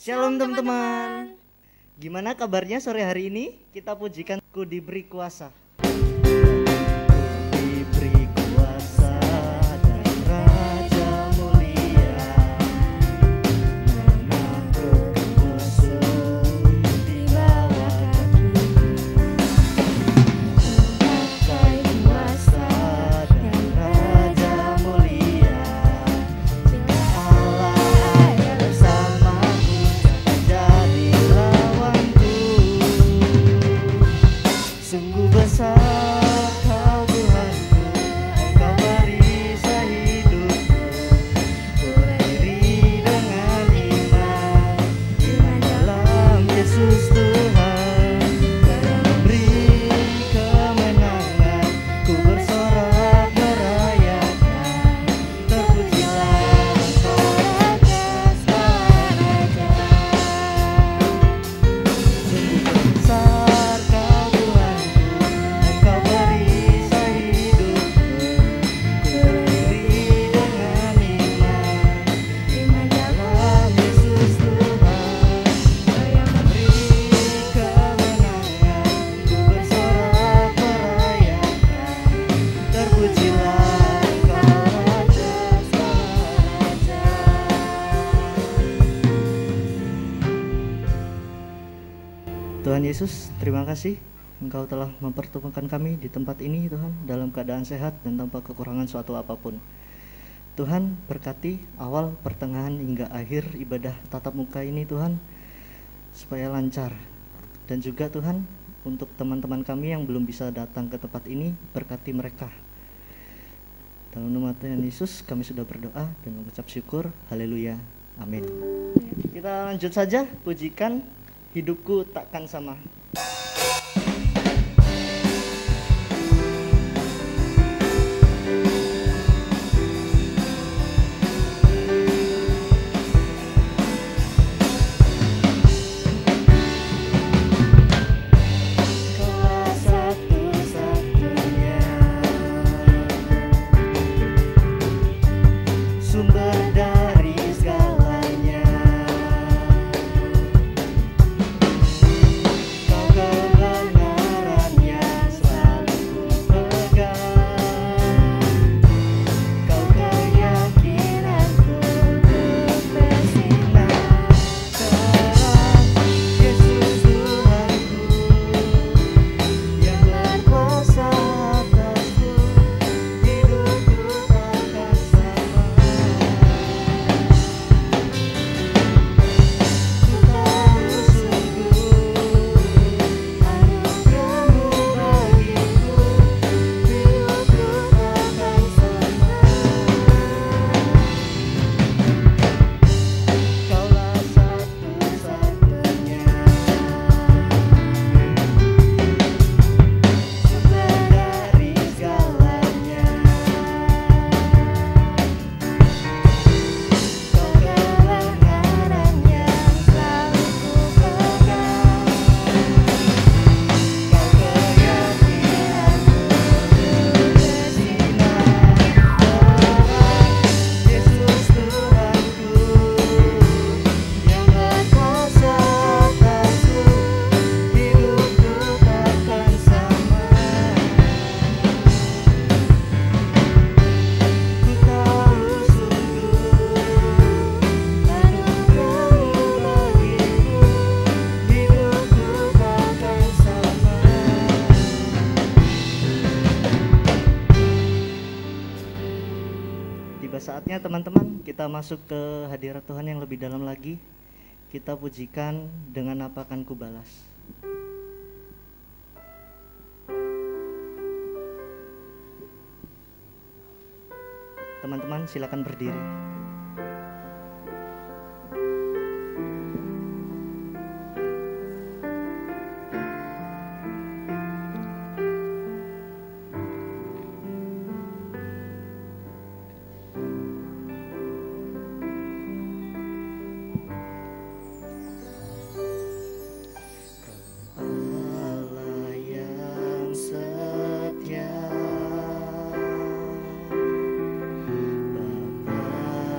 Shalom teman-teman. Gimana kabarnya sore hari ini? Kita pujikan Ku Diberi Kuasa. Diberi kuasa dan Raja mulia, menaklukkan musuh di bawah kaki. Pakai kuasa dan Raja mulia, Allah ada bersamaku, jadi lawanku. Sungguh besar Kau Tuhanku, Engkau perisai hidupku. Ku berdiri dengan iman dalam Yesus Tuhan, yang memberi kemenangan. Ku bersorak merayakan, terpujilah Engkau Raja segala raja. Sungguh besar Kau Tuhanku, Engkau perisai hidupku. Ku berdiri dengan iman dalam Yesus Tuhan, yang memberi kemenangan. Ku bersorak merayakan, terpujilah Engkau Raja segala raja. Tuhan Yesus, terima kasih Engkau telah mempertemukan kami di tempat ini Tuhan, dalam keadaan sehat dan tanpa kekurangan suatu apapun. Tuhan, berkati awal, pertengahan hingga akhir ibadah tatap muka ini Tuhan, supaya lancar. Dan juga Tuhan, untuk teman-teman kami yang belum bisa datang ke tempat ini, berkati mereka. Dalam nama Tuhan Yesus kami sudah berdoa dan mengucap syukur. Haleluya, amin. Kita lanjut saja, pujikan Hidupku Takkan Sama. Kaulah satu-satunya sumber dari segalanya. Kau kebenaran yang selalu ku pegang. Kau keyakinanku bersinar terang. Yesus Tuhanku, yang berkuasa atasku, hidupku takkan sama. Ku tahu sungguh anugerah-Mu bagiku, hidupku takkan sama. Kaulah satu-satunya sumber dari segalanya. Kau kebenaran yang selalu ku pegang. Kau keyakinanku bersinar terang. Yesus Tuhanku, yang berkuasa atasku, hidupku takkan sama. Ku tahu sungguh anugerah-Mu bagiku, hidupku takkan sama. Tiba saatnya teman-teman kita masuk ke hadirat Tuhan yang lebih dalam lagi. Kita pujikan Dengan Apa Akan Ku Balas. Teman-teman silakan berdiri. Allah yang setia, Bapa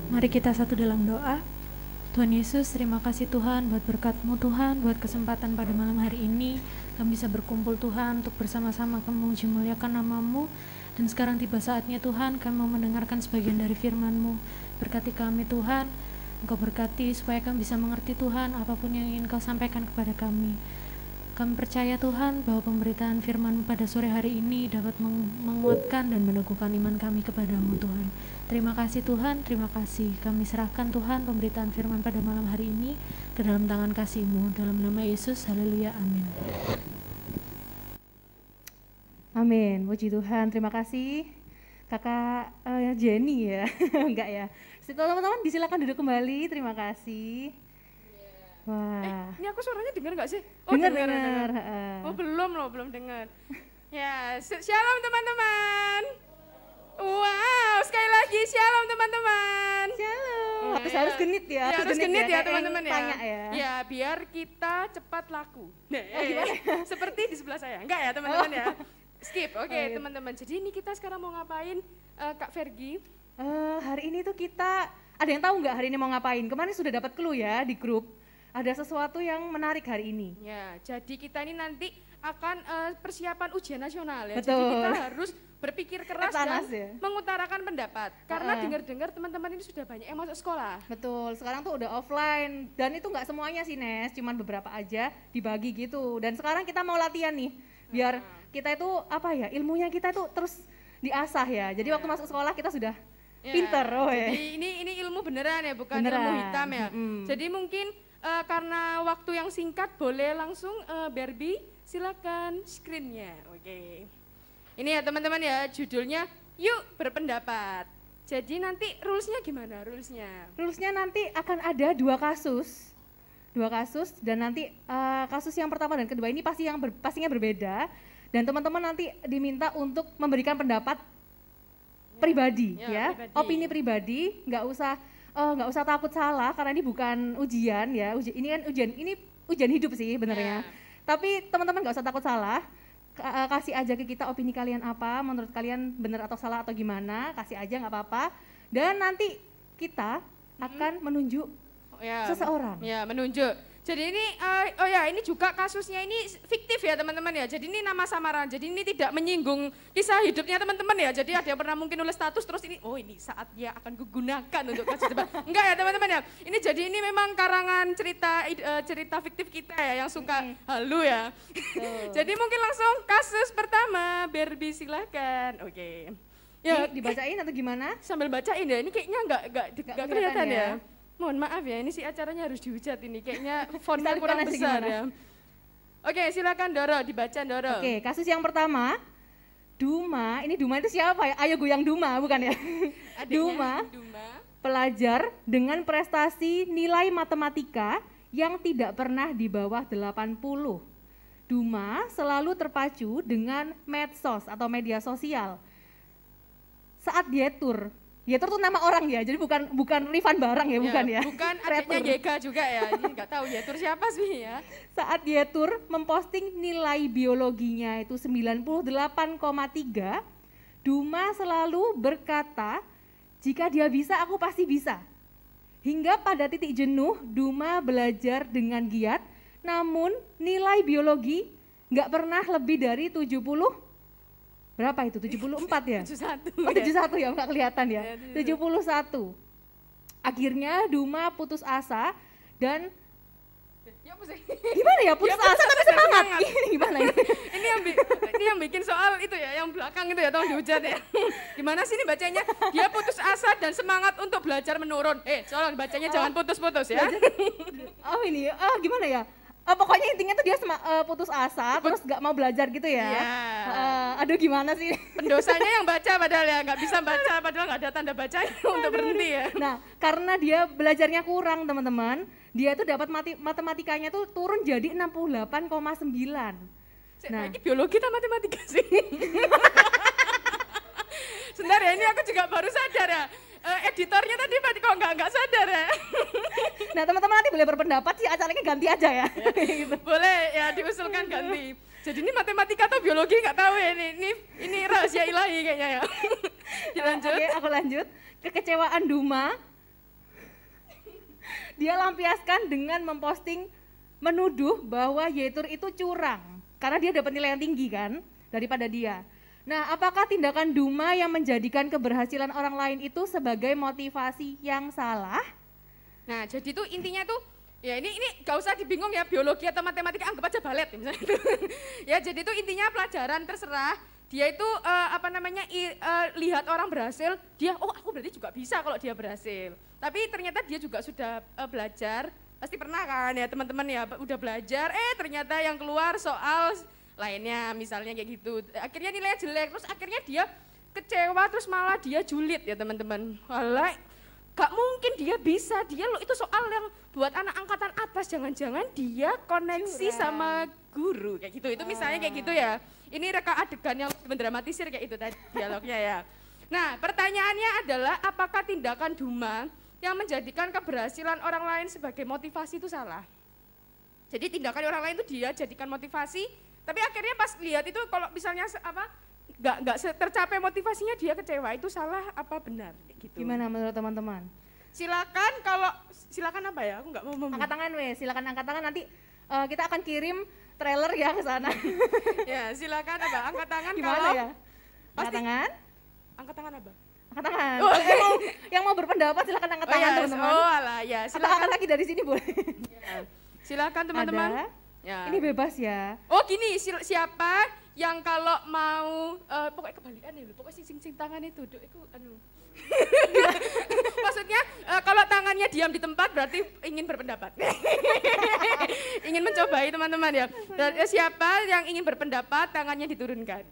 Mari kita satu dalam doa. Tuhan Yesus, terima kasih Tuhan buat berkat-Mu Tuhan, buat kesempatan pada malam hari ini kami bisa berkumpul Tuhan untuk bersama-sama kami memuji muliakan nama-Mu. Dan sekarang tiba saatnya Tuhan kami mau mendengarkan sebagian dari firman-Mu. Berkati kami Tuhan, Engkau berkati supaya kami bisa mengerti Tuhan apapun yang ingin Kau sampaikan kepada kami. Kami percaya Tuhan bahwa pemberitaan firman pada sore hari ini dapat menguatkan dan meneguhkan iman kami kepadamu Tuhan. Terima kasih Tuhan, terima kasih. Kami serahkan Tuhan pemberitaan firman pada malam hari ini ke dalam tangan kasih-Mu. Dalam nama Yesus, haleluya, amin. Amin, puji Tuhan, terima kasih Kakak Jenny ya, enggak ya. Teman-teman disilakan duduk kembali, terima kasih. Wah. Ini aku suaranya dengar nggak sih? Dengar. Oh belum dengar. Ya, shalom teman-teman. Wow, sekali lagi shalom teman-teman. Shalom. Harus genit ya. Harus genit ya teman-teman ya. Tanya ya. Ya, biar kita cepat laku. Gimana? Seperti di sebelah saya. Enggak ya teman-teman ya. Skip. Oke, teman-teman. Jadi ini kita sekarang mau ngapain, Kak Vergi? Hari ini tuh kita ada yang tahu nggak hari ini mau ngapain? Kemarin sudah dapat clue ya di grup. Ada sesuatu yang menarik hari ini. Ya, jadi kita ini nanti akan persiapan ujian nasional ya. Betul. Jadi kita harus berpikir keras dan ya? mengutarakan pendapat. Karena dengar-dengar teman-teman ini sudah banyak yang masuk sekolah. Betul, sekarang tuh udah offline dan itu nggak semuanya sih Nes, cuman beberapa aja dibagi gitu. Dan sekarang kita mau latihan nih, biar kita itu apa ya, ilmunya kita itu terus diasah ya. Jadi waktu masuk sekolah kita sudah pinter. Jadi ini ilmu beneran ya, bukan ilmu hitam ya. Jadi mungkin karena waktu yang singkat boleh langsung Barbie silakan screen-nya. Oke. Ini ya teman-teman ya, judulnya Yuk Berpendapat. Jadi nanti rules-nya gimana rules-nya? Rules-nya nanti akan ada dua kasus dan nanti kasus yang pertama dan kedua ini pastinya berbeda dan teman-teman nanti diminta untuk memberikan pendapat pribadi ya. Opini pribadi, nggak usah takut salah karena ini bukan ujian ya. Ini ujian hidup sih benernya. Tapi teman-teman nggak usah takut salah. Kasih aja ke kita opini kalian apa, menurut kalian benar atau salah atau gimana, kasih aja nggak apa-apa. Dan nanti kita akan menunjuk seseorang. Ya, menunjuk. Jadi ini ini juga kasusnya ini fiktif ya teman-teman ya. Jadi ini nama samaran. Jadi ini tidak menyinggung kisah hidupnya teman-teman ya. Jadi ada yang pernah mungkin nulis status terus ini ini saat dia akan kugunakan untuk kasus debat. Enggak ya teman-teman ya. Ini memang karangan cerita fiktif kita ya yang suka halu ya. Jadi mungkin langsung kasus pertama, Barbie silahkan. Oke. Ya, dibacain atau gimana? Sambil bacain ya. Ini kayaknya enggak kelihatan ya. Mohon maaf ya, ini sih acaranya harus dihujat ini, kayaknya fontnya kurang besar ya. Oke, silakan Doro, dibaca Doro. Oke, kasus yang pertama, Duma, ini Duma itu siapa ya? Ayo goyang Duma, bukan ya? Duma, pelajar dengan prestasi nilai matematika yang tidak pernah di bawah 80. Duma selalu terpacu dengan medsos atau media sosial. Saat dia tur tuh nama orang ya, jadi bukan Rifan Barang ya, bukan ya. Bukan adiknya Yega juga ya, ini nggak tahu Yetur siapa sih ya. Saat Yetur memposting nilai biologinya itu 98,3, Duma selalu berkata, jika dia bisa aku pasti bisa. Hingga pada titik jenuh, Duma belajar dengan giat, namun nilai biologi nggak pernah lebih dari 70. Berapa itu? 74 ya? 71. Oh 71 ya, nggak kelihatan ya. 71. Akhirnya Duma putus asa dan gimana ya putus asa tapi semangat. Ini gimana ini? Ini yang bikin soal itu ya, yang belakang itu ya, tolong dihujat ya. Gimana sih ini bacanya? Dia putus asa dan semangat untuk belajar menurun. Tolong bacanya jangan putus-putus ya. Gimana ya? Pokoknya intinya tuh dia putus asa, terus gak mau belajar gitu ya. Aduh gimana sih? Pendosanya yang baca padahal ya, gak bisa baca padahal gak ada tanda baca untuk berhenti ya. Nah, karena dia belajarnya kurang teman-teman, dia tuh dapat matematikanya tuh turun jadi 68,9. Nah, ini biologi atau matematika sih? Sebentar ya, ini aku juga baru sadar ya. Editornya tadi kok nggak sadar ya. Nah teman-teman nanti boleh berpendapat sih acaranya ganti aja ya. Boleh ya diusulkan ganti. Jadi ini matematika atau biologi nggak tahu ya, ini rahasia ilahi kayaknya ya. Dilanjut. Oke, aku lanjut. Kekecewaan Duma dia lampiaskan dengan memposting menuduh bahwa Yetur itu curang karena dia dapat nilai yang tinggi kan daripada dia. Nah, apakah tindakan Duma yang menjadikan keberhasilan orang lain itu sebagai motivasi yang salah? Nah, jadi tuh intinya tuh ya ini gak usah dibingung ya, biologi atau matematika, anggap aja balet ya, misalnya gitu. Ya jadi tuh intinya pelajaran terserah. Dia itu lihat orang berhasil, dia aku berarti juga bisa kalau dia berhasil. Tapi ternyata dia juga sudah belajar, pasti pernah kan ya teman-teman ya, udah belajar, ternyata yang keluar soal lainnya misalnya kayak gitu. Akhirnya nilainya jelek, terus akhirnya dia kecewa, terus malah dia julid ya teman-teman. Walah, gak mungkin dia bisa, dia loh itu soal yang buat anak angkatan atas, jangan-jangan dia koneksi sama guru kayak gitu. Itu misalnya kayak gitu ya. Ini reka adegan yang mendramatisir kayak itu tadi dialognya ya. Nah, pertanyaannya adalah apakah tindakan Duma yang menjadikan keberhasilan orang lain sebagai motivasi itu salah? Jadi tindakan orang lain itu dia jadikan motivasi, tapi akhirnya pas lihat itu kalau misalnya nggak tercapai motivasinya, dia kecewa, itu salah apa benar gitu. Gimana menurut teman-teman? Silakan apa ya? Aku nggak mau angkat tangan silakan angkat tangan, nanti kita akan kirim trailer ya ke sana. Ya, silakan apa? Angkat tangan. Gimana kalau ya? Angkat tangan? Angkat tangan apa? Angkat tangan. Yang mau berpendapat silakan angkat tangan teman-teman. Oh alah ya, silakan. Atau angkat lagi dari sini boleh. Ya. Silakan teman-teman. Ya. Ini bebas ya. Oh gini, siapa yang kalau mau pokoknya kebalikan ya, pokoknya sing tangannya duduk itu maksudnya kalau tangannya diam di tempat berarti ingin berpendapat. Ingin mencobai teman-teman ya. Dan siapa yang ingin berpendapat tangannya diturunkan.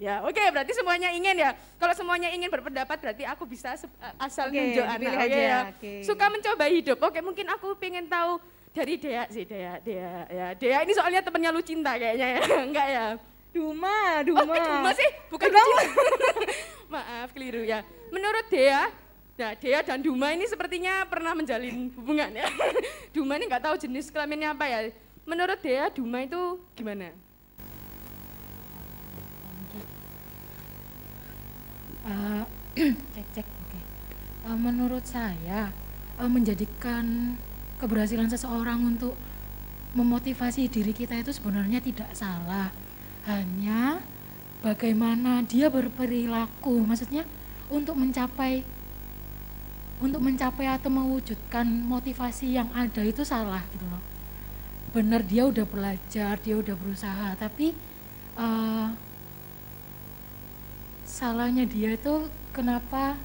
Ya oke, berarti semuanya ingin ya. Kalau semuanya ingin berpendapat berarti aku bisa asal nunjuk anak ya. Suka mencoba hidup. Oke, mungkin aku pengen tahu dari Dea sih, Dea ini soalnya temennya Lucinta kayaknya ya. Enggak ya. Duma. Duma sih, bukan Lucinta. Maaf, keliru ya. Menurut Dea, nah Dea dan Duma ini sepertinya pernah menjalin hubungan ya. Duma ini nggak tahu jenis kelaminnya apa ya. Menurut Dea, Duma itu gimana? Cek. Oke. Menurut saya menjadikan keberhasilan seseorang untuk memotivasi diri kita itu sebenarnya tidak salah. Hanya bagaimana dia berperilaku, maksudnya untuk mencapai atau mewujudkan motivasi yang ada itu salah gitu loh. Benar, dia udah belajar, dia udah berusaha, tapi salahnya dia itu kenapa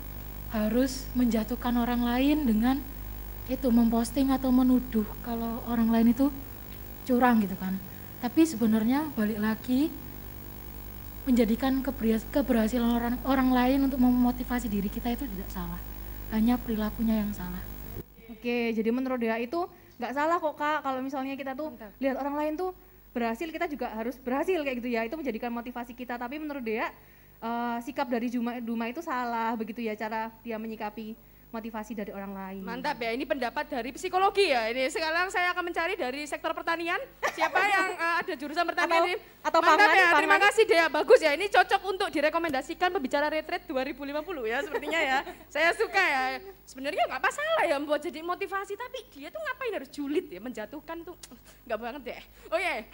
harus menjatuhkan orang lain dengan itu memposting atau menuduh kalau orang lain itu curang gitu kan. Tapi sebenarnya balik lagi, menjadikan keberhasilan orang lain untuk memotivasi diri kita itu tidak salah, hanya perilakunya yang salah. Oke, jadi menurut dia itu nggak salah kok Kak, kalau misalnya kita tuh lihat orang lain tuh berhasil, kita juga harus berhasil kayak gitu ya, itu menjadikan motivasi kita. Tapi menurut dia sikap dari Duma itu salah begitu ya, cara dia menyikapi motivasi dari orang lain. Mantap ya, ini pendapat dari psikologi ya. Ini sekarang saya akan mencari dari sektor pertanian. Siapa yang ada jurusan pertanian ini? Atau mantap pangan, ya, pangan. terima kasih Dea, bagus ya. Ini cocok untuk direkomendasikan pembicara retret 2050 ya sepertinya ya. Saya suka ya. Sebenarnya nggak masalah ya buat jadi motivasi, tapi dia tuh ngapain harus julid ya, menjatuhkan tuh nggak banget deh. Oh ya.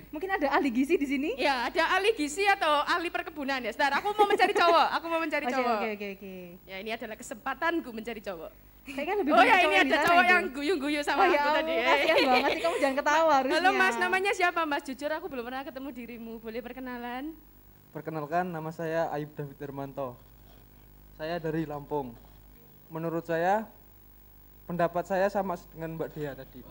Mungkin ada ahli gizi di sini? Ya, ada ahli gizi atau ahli perkebunan ya. Sebentar, aku mau mencari cowok. Oke. Ya, ini adalah kesempatanku mencari cowok. Kayaknya lebih Oh banyak ya, ini cowok di ada sana cowok itu. yang guyu-guyu sama aku tadi. Kasian banget sih, kamu jangan ketawa harusnya. Halo Mas, namanya siapa Mas? Jujur aku belum pernah ketemu dirimu. Boleh perkenalan? Perkenalkan, nama saya Ayub David Hermanto. Saya dari Lampung. Menurut saya, pendapat saya sama dengan Mbak Dea tadi.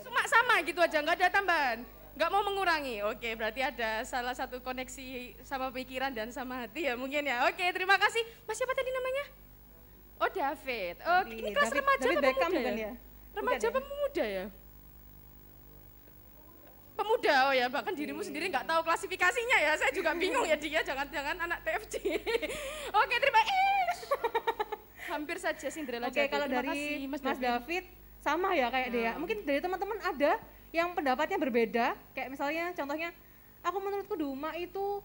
Cuma sama gitu aja, nggak ada tambahan. Nggak mau mengurangi. Oke, berarti ada salah satu koneksi sama pikiran dan sama hati ya mungkin ya. Oke, terima kasih. Mas siapa tadi namanya? Oh, David. Oh, ini kelas remaja apa pemuda ya? Remaja apa pemuda ya? Pemuda, oh ya, bahkan dirimu sendiri nggak tahu klasifikasinya ya. Saya juga bingung ya, dia jangan-jangan anak TFC. Oke, terima kasih. Hampir saja Cinderella. Oke, kalau dari Mas David sama ya kayak Dea. Mungkin dari teman-teman ada yang pendapatnya berbeda, kayak misalnya contohnya, menurutku Duma itu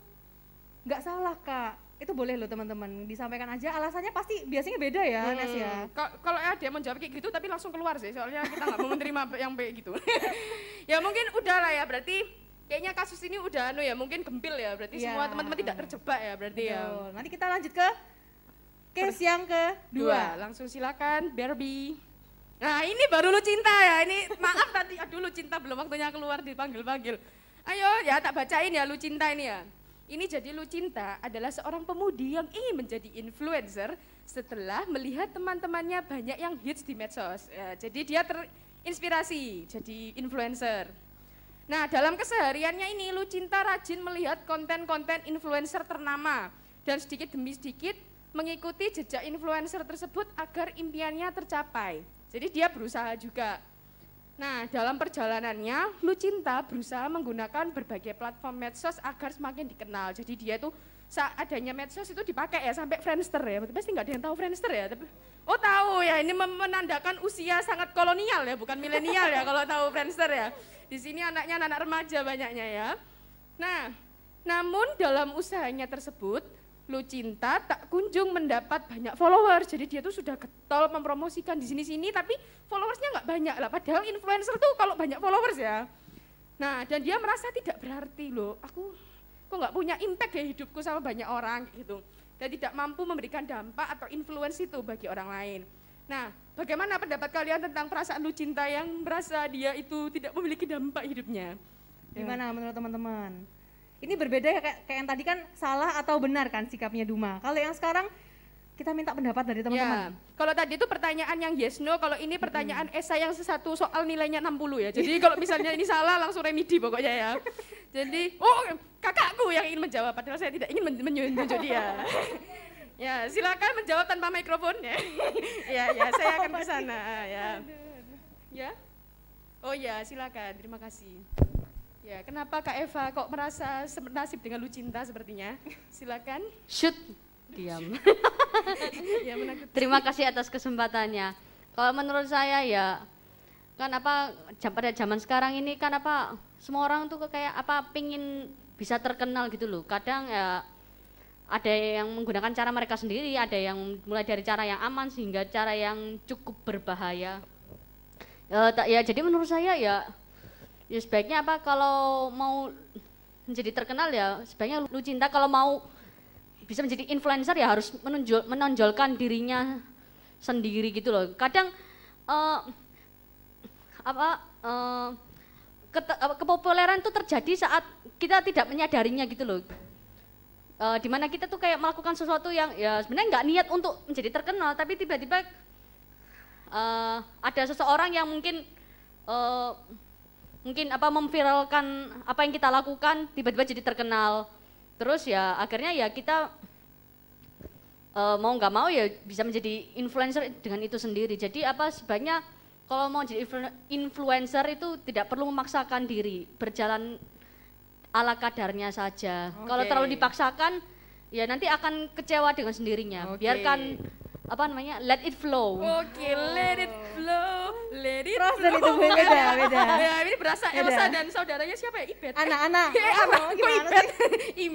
nggak salah Kak, itu boleh loh teman-teman, disampaikan aja alasannya pasti biasanya beda ya Nes ya. Kalau ada yang menjawab kayak gitu tapi langsung keluar sih, soalnya kita nggak mau menerima yang kayak gitu. Ya mungkin udah lah ya, berarti kayaknya kasus ini udah ya mungkin gempil ya, berarti Iya. semua teman-teman tidak terjebak ya berarti ya. Betul. Nanti kita lanjut ke case yang kedua. Langsung silakan Barbie. Nah ini baru Lu Cinta ya, ini maaf tadi, aduh Lu Cinta belum waktunya keluar dipanggil-panggil. Ayo ya tak bacain ya Lu Cinta ini ya. Ini jadi Lu Cinta adalah seorang pemudi yang ingin menjadi influencer setelah melihat teman-temannya banyak yang hits di medsos. Ya, jadi dia terinspirasi jadi influencer. Nah dalam kesehariannya ini Lu Cinta rajin melihat konten-konten influencer ternama dan sedikit demi sedikit mengikuti jejak influencer tersebut agar impiannya tercapai. Jadi dia berusaha juga. Nah, dalam perjalanannya, Lu Cinta berusaha menggunakan berbagai platform medsos agar semakin dikenal. Jadi dia itu saat adanya medsos itu dipakai ya sampai Friendster ya. Pasti nggak ada yang tahu Friendster ya. Tapi, oh tahu ya, ini menandakan usia sangat kolonial ya, bukan milenial ya kalau tahu Friendster ya. Di sini anaknya anak remaja banyaknya ya. Nah, namun dalam usahanya tersebut, Lu Cinta tak kunjung mendapat banyak followers, jadi dia tuh sudah getol mempromosikan di sini-sini, tapi followersnya nggak banyak lah. Padahal influencer tuh kalau banyak followers ya. Nah, dan dia merasa tidak berarti loh, aku kok nggak punya impact ya hidupku sama banyak orang gitu, dan tidak mampu memberikan dampak atau influence itu bagi orang lain. Nah, bagaimana pendapat kalian tentang perasaan Lu Cinta yang merasa dia itu tidak memiliki dampak hidupnya? Gimana menurut teman-teman? Ini berbeda ya kayak yang tadi kan salah atau benar kan sikapnya Duma. Kalau yang sekarang kita minta pendapat dari teman-teman. Ya, kalau tadi itu pertanyaan yang yes no, kalau ini pertanyaan esai yang satu soal nilainya 60 ya. Jadi kalau misalnya ini salah langsung remedi pokoknya ya. Jadi, oh kakakku yang ingin menjawab, padahal saya tidak ingin menunjuk dia. Ya, silakan menjawab tanpa mikrofon ya. Ya, saya akan ke sana ya. Ya. Oh ya, silakan. Terima kasih. Ya, kenapa Kak Eva kok merasa senasib dengan Lu Cinta sepertinya? Silakan. Shoot, diam. Ya, menakutkan. Terima kasih atas kesempatannya. Kalau menurut saya ya, kan apa pada zaman sekarang ini kan apa semua orang tuh kayak apa pingin bisa terkenal gitu loh. Kadang ya ada yang menggunakan cara mereka sendiri, ada yang mulai dari cara yang aman sehingga cara yang cukup berbahaya. Ya jadi menurut saya ya sebaiknya apa kalau mau menjadi terkenal ya sebaiknya Lu Cinta kalau mau bisa menjadi influencer ya harus menonjolkan dirinya sendiri gitu loh. Kadang kepopuleran itu terjadi saat kita tidak menyadarinya gitu loh. Dimana kita tuh kayak melakukan sesuatu yang ya sebenarnya nggak niat untuk menjadi terkenal, tapi tiba-tiba ada seseorang yang mungkin memviralkan apa yang kita lakukan, tiba-tiba jadi terkenal. Terus ya akhirnya ya kita mau nggak mau ya bisa menjadi influencer dengan itu sendiri. Jadi apa sebaiknya kalau mau jadi influencer itu tidak perlu memaksakan diri, berjalan ala kadarnya saja. Kalau terlalu dipaksakan ya nanti akan kecewa dengan sendirinya. Biarkan let it flow. Let it flow, let it Frozen flow. itu beda. Ya, ini berasa Beda. Elsa dan saudaranya siapa ya? Ibet. Anak-anak. Anakku Gimana Ibet. sih?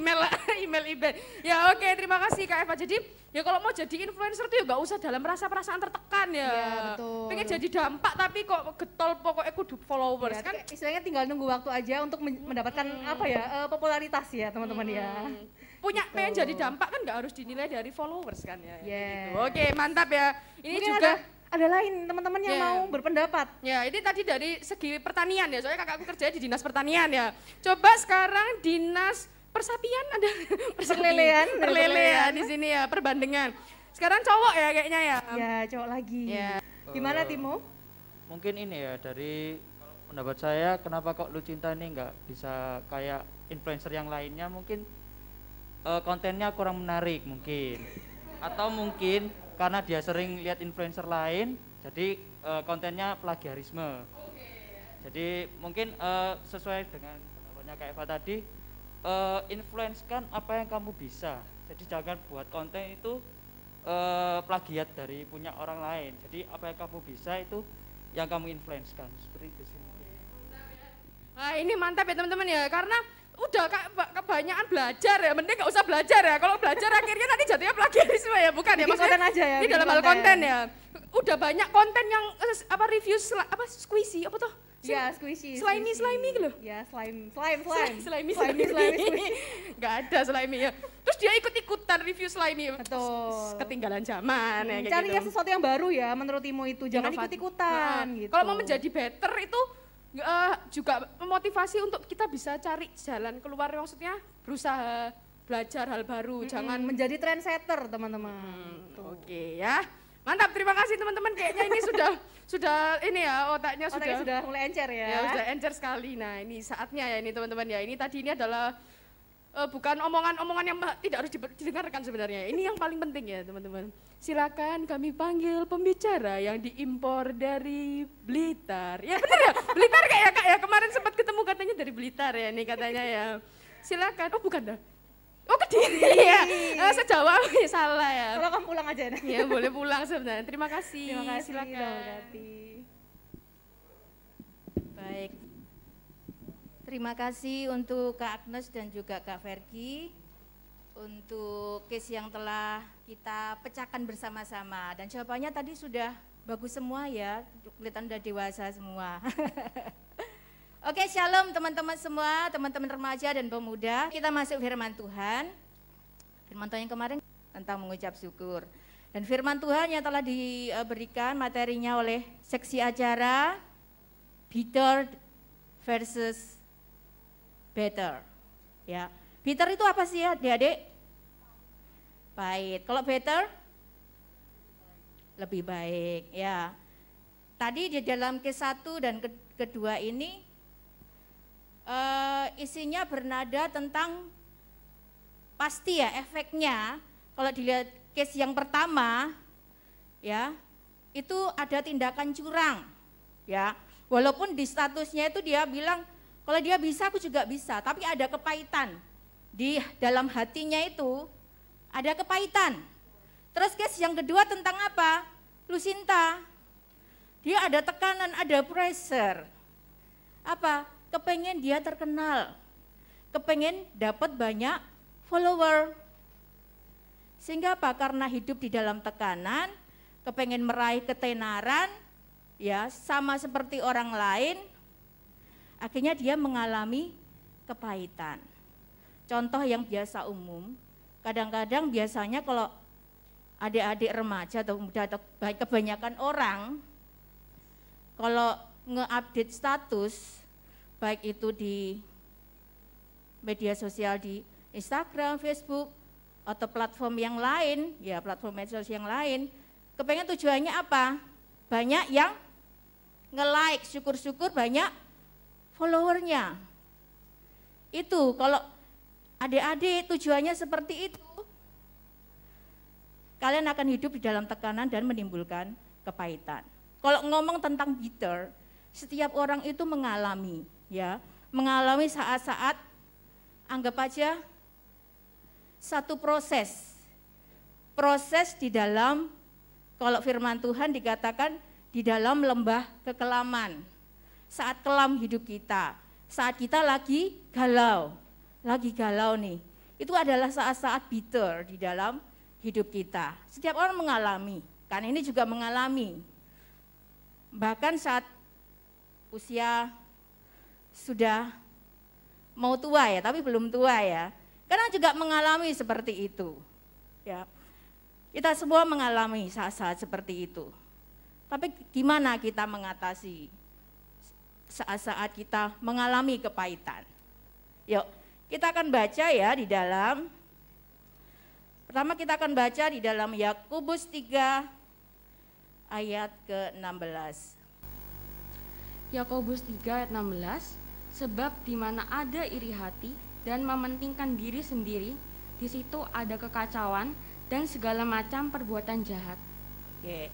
Email Ibet. Ya oke, terima kasih Kak Eva. Jadi ya kalau mau jadi influencer tuh ya nggak usah dalam perasaan tertekan ya. Iya, betul. Pengen jadi dampak tapi kok getol pokoknya kudu followers Ya, kan. kayak istilahnya tinggal nunggu waktu aja untuk mendapatkan popularitas ya teman-teman ya. Punya pengen jadi dampak kan nggak harus dinilai dari followers kan ya. Yes. Gitu. Oke, mantap ya. Ini Mungkin juga ada lain teman-teman yang Ya. mau berpendapat. ya, ini tadi dari segi pertanian ya. Soalnya kakakku kerja di dinas pertanian ya. Coba sekarang dinas persapian ada perlelean di sini ya, perbandengan. Sekarang cowok ya kayaknya ya. Ya, cowok lagi. Ya. Gimana Timo? Mungkin ini ya dari pendapat saya kenapa kok Lu Cinta ini nggak bisa kayak influencer yang lainnya, mungkin kontennya kurang menarik mungkin, atau mungkin karena dia sering lihat influencer lain jadi kontennya plagiarisme. Jadi mungkin sesuai dengan pendapatnya Kak Eva tadi, influence-kan apa yang kamu bisa, jadi jangan buat konten itu plagiat dari punya orang lain. Jadi apa yang kamu bisa itu yang kamu influence-kan, seperti itu sih. Nah ini mantap ya teman-teman ya, karena udah kebanyakan belajar ya, mending nggak usah belajar ya. Kalau belajar akhirnya nanti jatuhnya plagiarisme ya, bukan ya? Bikin Maksudnya konten aja ya, ini bikin dalam hal konten. konten ya. Udah banyak konten yang review squishy apa tuh? Ya, squishy. Slimy gitu loh. Ya, slime. Slimy. Squishy. Nggak ada slimy ya. Terus dia ikut-ikutan review slimy. Betul. Ketinggalan zaman ya kayak Cari gitu. yang sesuatu yang baru ya menurut Timo itu, jangan Inovatif. ikut-ikutan Nah, gitu. Kalau mau menjadi better itu juga memotivasi untuk kita bisa cari jalan keluar, maksudnya berusaha belajar hal baru, jangan menjadi trendsetter, teman-teman. Tuh. Oke ya. Mantap, terima kasih teman-teman. Kayaknya ini sudah ini ya, otaknya Sudah mulai encer ya, sudah encer sekali. Nah, ini saatnya ya ini teman-teman ya. Ini tadi ini adalah bukan omongan-omongan yang tidak harus didengarkan sebenarnya. Ini yang paling penting ya, teman-teman. Silakan kami panggil pembicara yang diimpor dari Blitar. Ya benar ya, Blitar kayak Kak ya, kemarin sempat ketemu katanya dari Blitar ya, ini katanya ya. Silakan. Oh, bukan dah. Oh, Kediri ya. Sejawa salah ya. Kalau kamu pulang aja. Ya, boleh pulang sebenarnya. Terima kasih. Terima kasih. Silakan. Baik. Terima kasih untuk Kak Agnes dan juga Kak Vergi untuk case yang telah kita pecahkan bersama-sama, dan jawabannya tadi sudah bagus semua ya, kelihatan udah dewasa semua. Oke, shalom teman-teman semua, teman-teman remaja dan pemuda. Kita masuk firman Tuhan. Firman Tuhan yang kemarin tentang mengucap syukur. Dan firman Tuhan yang telah diberikan materinya oleh seksi acara bitter versus better. Ya. Bitter itu apa sih ya, adik-adik? Baik. Kalau better? Lebih baik, ya. Tadi di dalam case 1 dan kedua ini isinya bernada tentang pasti ya efeknya. Kalau dilihat case yang pertama ya, itu ada tindakan curang ya, walaupun di statusnya itu dia bilang kalau dia bisa aku juga bisa, tapi ada kepahitan di dalam hatinya, itu ada kepahitan. Terus case yang kedua tentang apa? Lucinta, dia ada tekanan, ada pressure. Apa? Kepengen dia terkenal, kepengen dapat banyak follower. Sehingga apa? Karena hidup di dalam tekanan, kepengen meraih ketenaran, ya sama seperti orang lain, akhirnya dia mengalami kepahitan. Contoh yang biasa umum, kadang-kadang biasanya kalau adik-adik remaja atau muda atau kebanyakan orang, kalau nge-update status, baik itu di media sosial di Instagram, Facebook, atau platform yang lain, ya platform medsos yang lain, kepengen tujuannya apa? Banyak yang nge-like, syukur-syukur banyak followernya. Itu kalau adik-adik tujuannya seperti itu, kalian akan hidup di dalam tekanan dan menimbulkan kepahitan. Kalau ngomong tentang bitter, setiap orang itu mengalami, ya, mengalami saat-saat, anggap aja satu proses di dalam, kalau firman Tuhan dikatakan di dalam lembah kekelaman, saat kelam hidup kita, saat kita lagi galau nih, itu adalah saat-saat bitter di dalam hidup kita. Setiap orang mengalami, kan ini juga mengalami, bahkan saat usia sudah mau tua ya, tapi belum tua ya, karena juga mengalami seperti itu. Ya, kita semua mengalami saat-saat seperti itu. Tapi gimana kita mengatasi saat-saat kita mengalami kepahitan? Yuk, kita akan baca ya di dalam, pertama kita akan baca di dalam Yakobus 3 ayat ke-16. Yakobus 3 ayat 16, sebab di mana ada iri hati dan mementingkan diri sendiri, di situ ada kekacauan dan segala macam perbuatan jahat. Oke.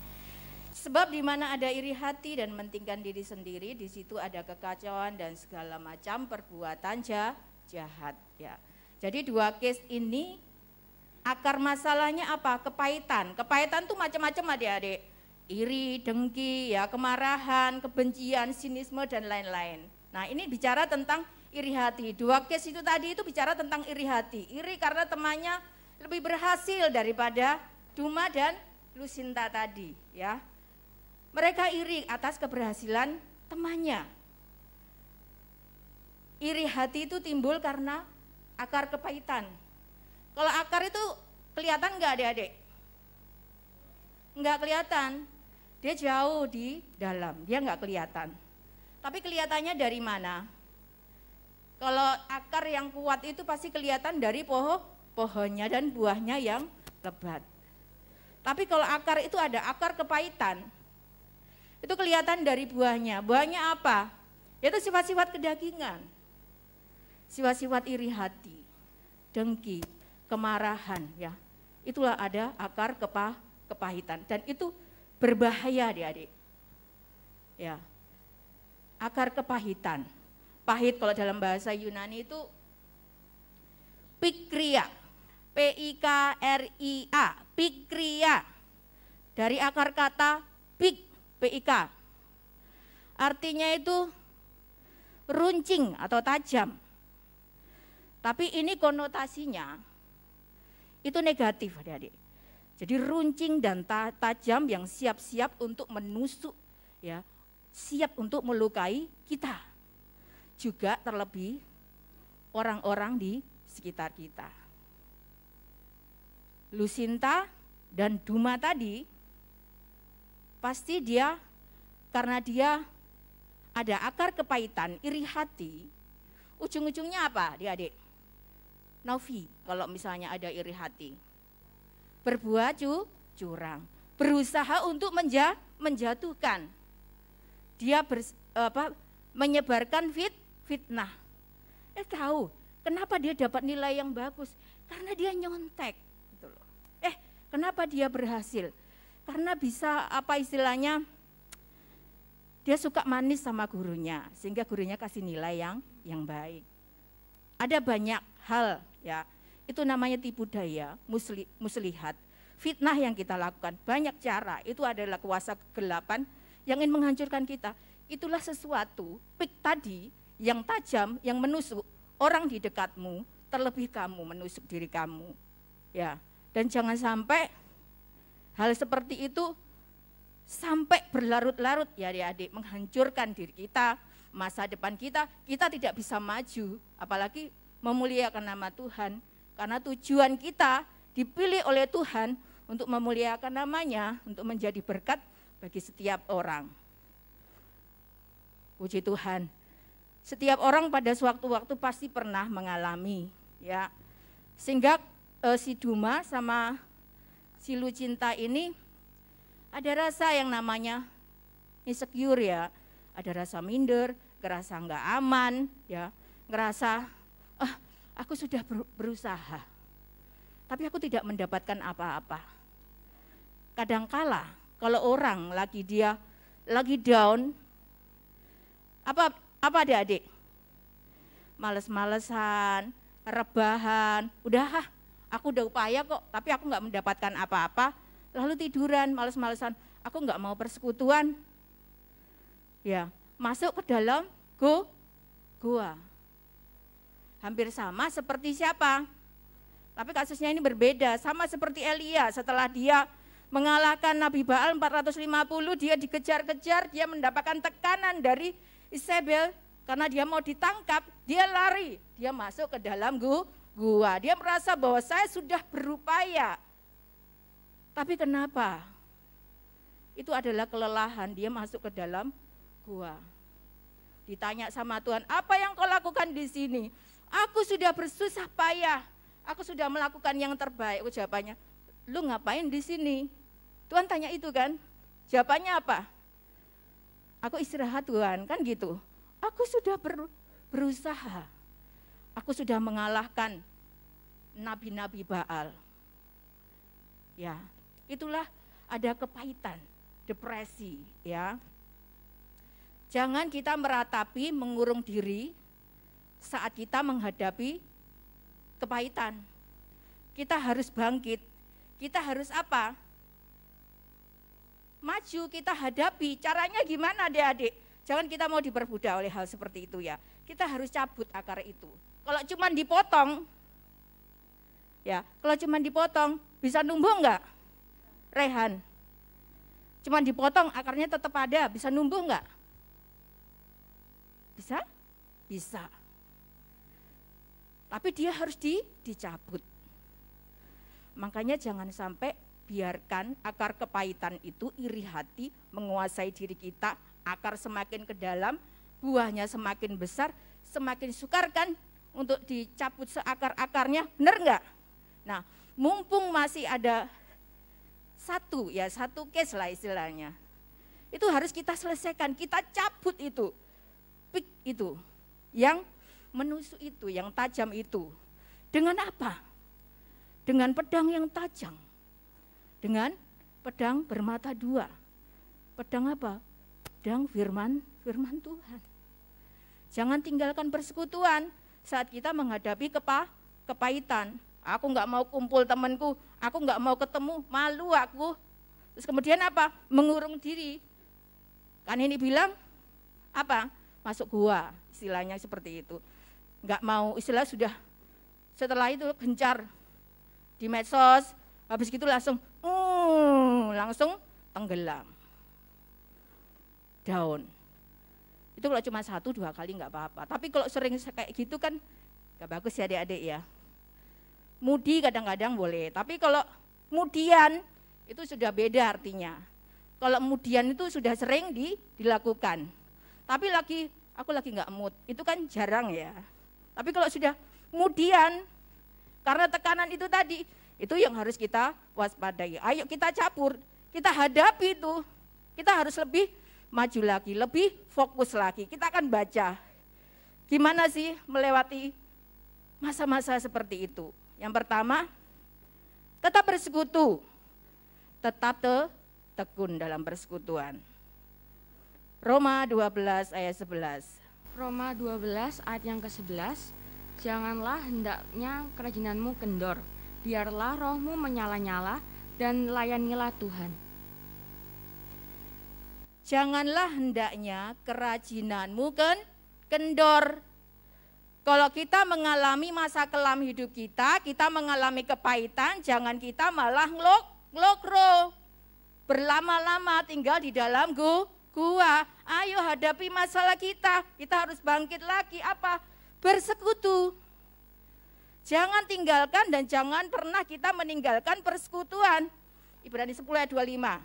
Sebab di mana ada iri hati dan mementingkan diri sendiri, di situ ada kekacauan dan segala macam perbuatan jahat. Ya. Jadi dua case ini akar masalahnya apa? Kepahitan. Kepahitan tuh macam-macam adik-adik. Iri, dengki, ya, kemarahan, kebencian, sinisme dan lain-lain. Nah, ini bicara tentang iri hati. 2 case itu tadi itu bicara tentang iri hati. Iri karena temannya lebih berhasil daripada Duma dan Lucinta tadi, ya. Mereka iri atas keberhasilan temannya. Iri hati itu timbul karena akar kepahitan. Kalau akar itu kelihatan enggak adik-adik? Enggak kelihatan. Dia jauh di dalam, dia enggak kelihatan. Tapi kelihatannya dari mana? Kalau akar yang kuat itu pasti kelihatan dari pohonnya dan buahnya yang lebat. Tapi kalau akar itu ada akar kepahitan, itu kelihatan dari buahnya. Buahnya apa? Yaitu sifat-sifat kedagingan. Sifat-sifat iri hati, dengki, kemarahan, ya. Itulah ada akar kepahitan dan itu berbahaya adik-adik. Ya. Akar kepahitan. Pahit kalau dalam bahasa Yunani itu pikria. P-I-K-R-I-A, pikria. Dari akar kata pik, P-I-K. Artinya itu runcing atau tajam. Tapi ini konotasinya itu negatif adik-adik. Jadi runcing dan tajam yang siap-siap untuk menusuk, ya, siap untuk melukai kita. Juga terlebih orang-orang di sekitar kita. Lucinta dan Duma tadi pasti dia karena dia ada akar kepahitan, iri hati, ujung-ujungnya apa adik-adik? Novi kalau misalnya ada iri hati. Berbuat curang, berusaha untuk menjatuhkan. Dia menyebarkan fitnah. Tahu kenapa dia dapat nilai yang bagus? Karena dia nyontek. Gitu loh. Kenapa dia berhasil? Karena bisa apa istilahnya? Dia suka manis sama gurunya, sehingga gurunya kasih nilai yang baik. Ada banyak hal, ya. Itu namanya tipu daya, muslihat. Fitnah yang kita lakukan, banyak cara. Itu adalah kuasa kegelapan yang ingin menghancurkan kita. Itulah sesuatu, pik tadi yang tajam, yang menusuk orang di dekatmu, terlebih kamu menusuk diri kamu. Ya, dan jangan sampai hal seperti itu sampai berlarut-larut ya adik-adik, menghancurkan diri kita, masa depan kita tidak bisa maju, apalagi memuliakan nama Tuhan. Karena tujuan kita dipilih oleh Tuhan untuk memuliakan namanya, untuk menjadi berkat bagi setiap orang. Puji Tuhan. Setiap orang pada sewaktu-waktu pasti pernah mengalami, ya. Sehingga si Duma sama si Lucinta ini ada rasa yang namanya insecure, ya. Ada rasa minder, ngerasa nggak aman, ya. Ngerasa aku sudah berusaha, tapi aku tidak mendapatkan apa-apa. Kadangkala kalau orang lagi down, apa adik-adik? Males-malesan, rebahan, aku udah upaya kok, tapi aku nggak mendapatkan apa-apa. Lalu tiduran, males-malesan, aku nggak mau persekutuan. Ya, masuk ke dalam gua. Hampir sama seperti siapa? Tapi kasusnya ini berbeda, sama seperti Elia. Setelah dia mengalahkan Nabi Baal 450, dia dikejar-kejar, dia mendapatkan tekanan dari Isabel karena dia mau ditangkap, dia lari, dia masuk ke dalam gua. Dia merasa bahwa saya sudah berupaya. Tapi kenapa? Itu adalah kelelahan, dia masuk ke dalam gua. Ditanya sama Tuhan, apa yang kau lakukan di sini? Aku sudah bersusah payah, aku sudah melakukan yang terbaik. Jawabannya, lu ngapain di sini? Tuhan tanya itu kan, jawabannya apa? Aku istirahat Tuhan, kan gitu. Aku sudah berusaha, aku sudah mengalahkan nabi-nabi Baal. Ya, itulah ada kepahitan, depresi, ya. Jangan kita meratapi, mengurung diri saat kita menghadapi kepahitan. Kita harus bangkit. Kita harus apa? Maju, kita hadapi. Caranya gimana adik-adik? Jangan kita mau diperbudak oleh hal seperti itu ya. kita harus cabut akar itu. Kalau cuma dipotong, ya, kalau cuma dipotong bisa numbuh enggak? Rehan. Cuma dipotong akarnya tetap ada, bisa numbuh enggak? Bisa? Bisa. Tapi dia harus dicabut. Makanya jangan sampai biarkan akar kepahitan itu, iri hati menguasai diri kita, akar semakin ke dalam, buahnya semakin besar, semakin sukar kan untuk dicabut seakar-akarnya, benar enggak? Nah, mumpung masih ada satu case lah istilahnya, itu harus kita selesaikan, kita cabut itu, pik itu, yang menusuk itu, yang tajam itu. Dengan apa? Dengan pedang yang tajam, dengan pedang bermata dua. Pedang apa? Pedang firman Tuhan. Jangan tinggalkan persekutuan saat kita menghadapi kepahitan. Aku nggak mau kumpul temanku, aku nggak mau ketemu, malu aku. Terus kemudian apa? Mengurung diri. Kan ini bilang apa? Masuk gua, istilahnya seperti itu. Nggak mau, istilah sudah setelah itu gencar di medsos, habis gitu langsung tenggelam, down. Itu kalau cuma 1-2 kali nggak apa-apa, tapi kalau sering kayak gitu kan nggak bagus ya adik-adik ya. Mudi kadang-kadang boleh, tapi kalau mudian itu sudah beda artinya. Kalau mudian itu sudah sering dilakukan, tapi aku lagi nggak mood, itu kan jarang ya. Tapi kalau sudah mudian, karena tekanan itu tadi, itu yang harus kita waspadai. Ayo kita cabur, kita hadapi itu, kita harus lebih maju lagi, lebih fokus lagi. Kita akan baca, gimana sih melewati masa-masa seperti itu. Yang pertama, tetap bersekutu, tetap tekun dalam persekutuan. Roma 12 ayat 11. Roma 12 ayat yang ke-11, janganlah hendaknya kerajinanmu kendor, biarlah rohmu menyala-nyala dan layanilah Tuhan. Janganlah hendaknya kerajinanmu kendor. Kalau kita mengalami masa kelam hidup kita mengalami kepahitan, jangan kita malah ngelokro, berlama-lama tinggal di dalam gua. Ayo hadapi masalah kita harus bangkit lagi, apa? Bersekutu. Jangan tinggalkan dan jangan pernah kita meninggalkan persekutuan. Ibrani 10 ayat 25.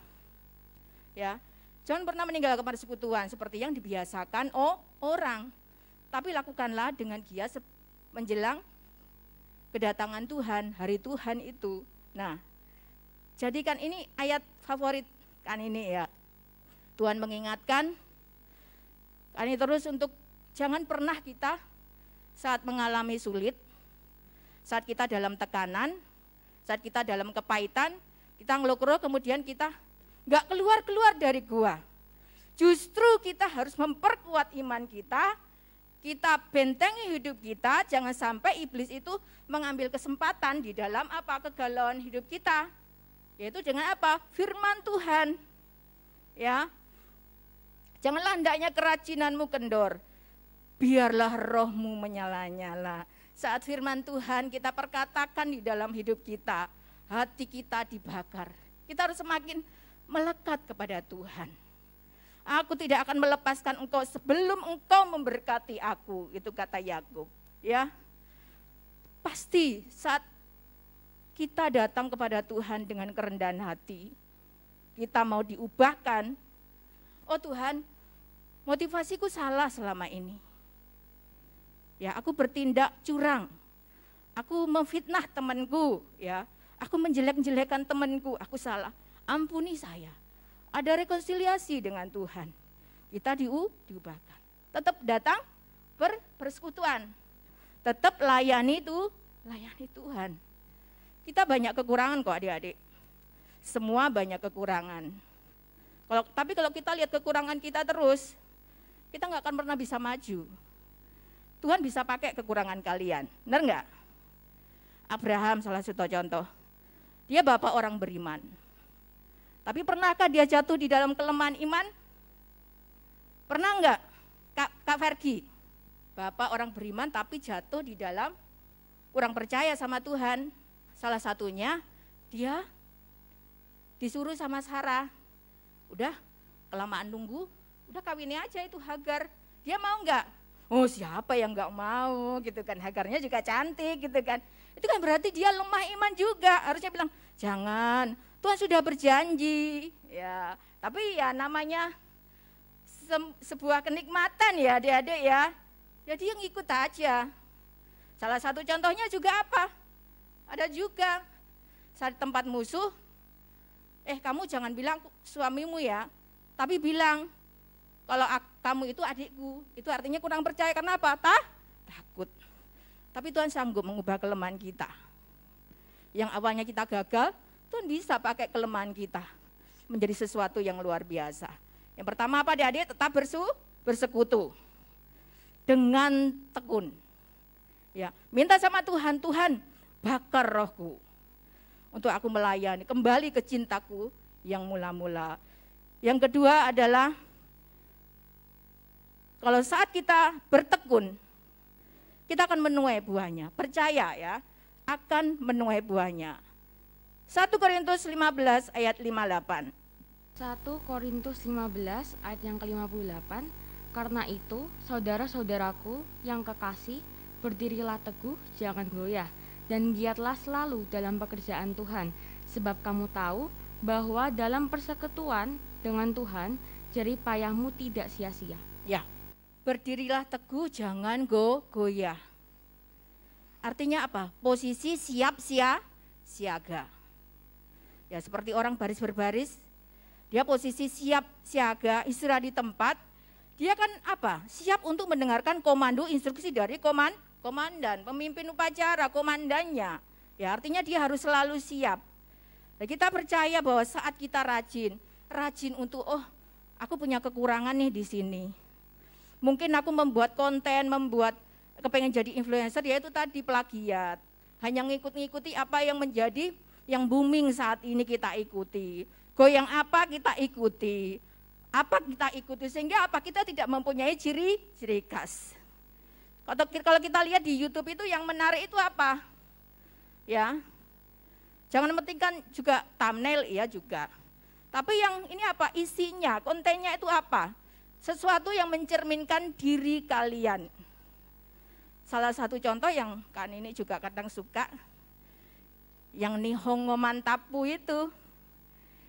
Ya, jangan pernah meninggalkan persekutuan seperti yang dibiasakan orang. Tapi lakukanlah dengan giat menjelang kedatangan Tuhan, hari Tuhan itu. Nah, jadikan ini ayat favorit kan ini ya. Tuhan mengingatkan, ini terus untuk jangan pernah kita saat mengalami sulit, saat kita dalam tekanan, saat kita dalam kepahitan, kita ngelokro kemudian kita nggak keluar dari gua. Justru kita harus memperkuat iman kita bentengi hidup kita, jangan sampai iblis itu mengambil kesempatan di dalam apa? Kegalauan hidup kita. Yaitu dengan apa? Firman Tuhan. Ya. Janganlah hendaknya kerajinanmu kendor, biarlah rohmu menyala-nyala. Saat firman Tuhan kita perkatakan di dalam hidup kita, hati kita dibakar. Kita harus semakin melekat kepada Tuhan. Aku tidak akan melepaskan engkau sebelum engkau memberkati aku, itu kata Yakub. Ya, pasti saat kita datang kepada Tuhan dengan kerendahan hati, kita mau diubahkan. Oh Tuhan, motivasiku salah selama ini. Ya, aku bertindak curang. Aku memfitnah temanku, ya. Aku menjelek-jelekan temanku, aku salah. Ampuni saya. Ada rekonsiliasi dengan Tuhan. Kita diubahkan. Tetap datang persekutuan. Tetap layani Tuhan. Kita banyak kekurangan kok adik-adik. Semua banyak kekurangan. Tapi kalau kita lihat kekurangan kita terus, kita nggak akan pernah bisa maju. Tuhan bisa pakai kekurangan kalian, benar nggak? Abraham salah satu contoh. Dia bapak orang beriman. Tapi pernahkah dia jatuh di dalam kelemahan iman? Pernah enggak, Kak Fergi? Bapak orang beriman tapi jatuh di dalam kurang percaya sama Tuhan. Salah satunya dia disuruh sama Sarah, udah kelamaan nunggu, udah kawinnya aja itu Hagar. Dia mau enggak? Oh siapa yang enggak mau gitu kan, Hagarnya juga cantik gitu kan. Itu kan berarti dia lemah iman juga, harusnya bilang jangan, Tuhan sudah berjanji. Ya, tapi ya namanya sebuah kenikmatan ya adik-adik ya. Jadi yang ikut aja. Salah satu contohnya juga apa? Ada juga saat tempat musuh, kamu jangan bilang suamimu ya, tapi bilang kalau kamu itu adikku, itu artinya kurang percaya. Karena apa? Takut. Tapi Tuhan sanggup mengubah kelemahan kita. Yang awalnya kita gagal, Tuhan bisa pakai kelemahan kita menjadi sesuatu yang luar biasa. Yang pertama apa adik-adik? Tetap bersekutu dengan tekun. Ya, minta sama Tuhan, Tuhan bakar rohku untuk aku melayani, kembali ke cintaku yang mula-mula. Yang kedua adalah kalau saat kita bertekun, kita akan menuai buahnya. Percaya ya, akan menuai buahnya. 1 Korintus 15 ayat 58. 1 Korintus 15 ayat yang ke-58. Karena itu, saudara-saudaraku yang kekasih, berdirilah teguh, jangan goyah, dan giatlah selalu dalam pekerjaan Tuhan, sebab kamu tahu bahwa dalam persekutuan dengan Tuhan, jerih payahmu tidak sia-sia. Ya, berdirilah teguh, jangan goyah. Artinya apa? Posisi siap siaga. Ya, seperti orang baris berbaris, dia posisi siap siaga, istirahat di tempat. Dia kan apa? Siap untuk mendengarkan komando instruksi dari komandan, pemimpin upacara, komandannya. Ya, artinya dia harus selalu siap. Nah, kita percaya bahwa saat kita rajin untuk aku punya kekurangan nih di sini. Mungkin aku membuat konten, kepengen jadi influencer, yaitu tadi plagiat. Hanya ngikuti apa yang menjadi yang booming saat ini kita ikuti. Goyang apa kita ikuti. Sehingga apa? Kita tidak mempunyai ciri khas. Kalau kita lihat di YouTube itu yang menarik itu apa? Ya, jangan mementingkan juga thumbnail ya juga. Tapi yang ini apa? Isinya, kontennya itu apa? Sesuatu yang mencerminkan diri kalian. Salah satu contoh yang kan ini juga kadang suka, yang Nihongo Mantapu itu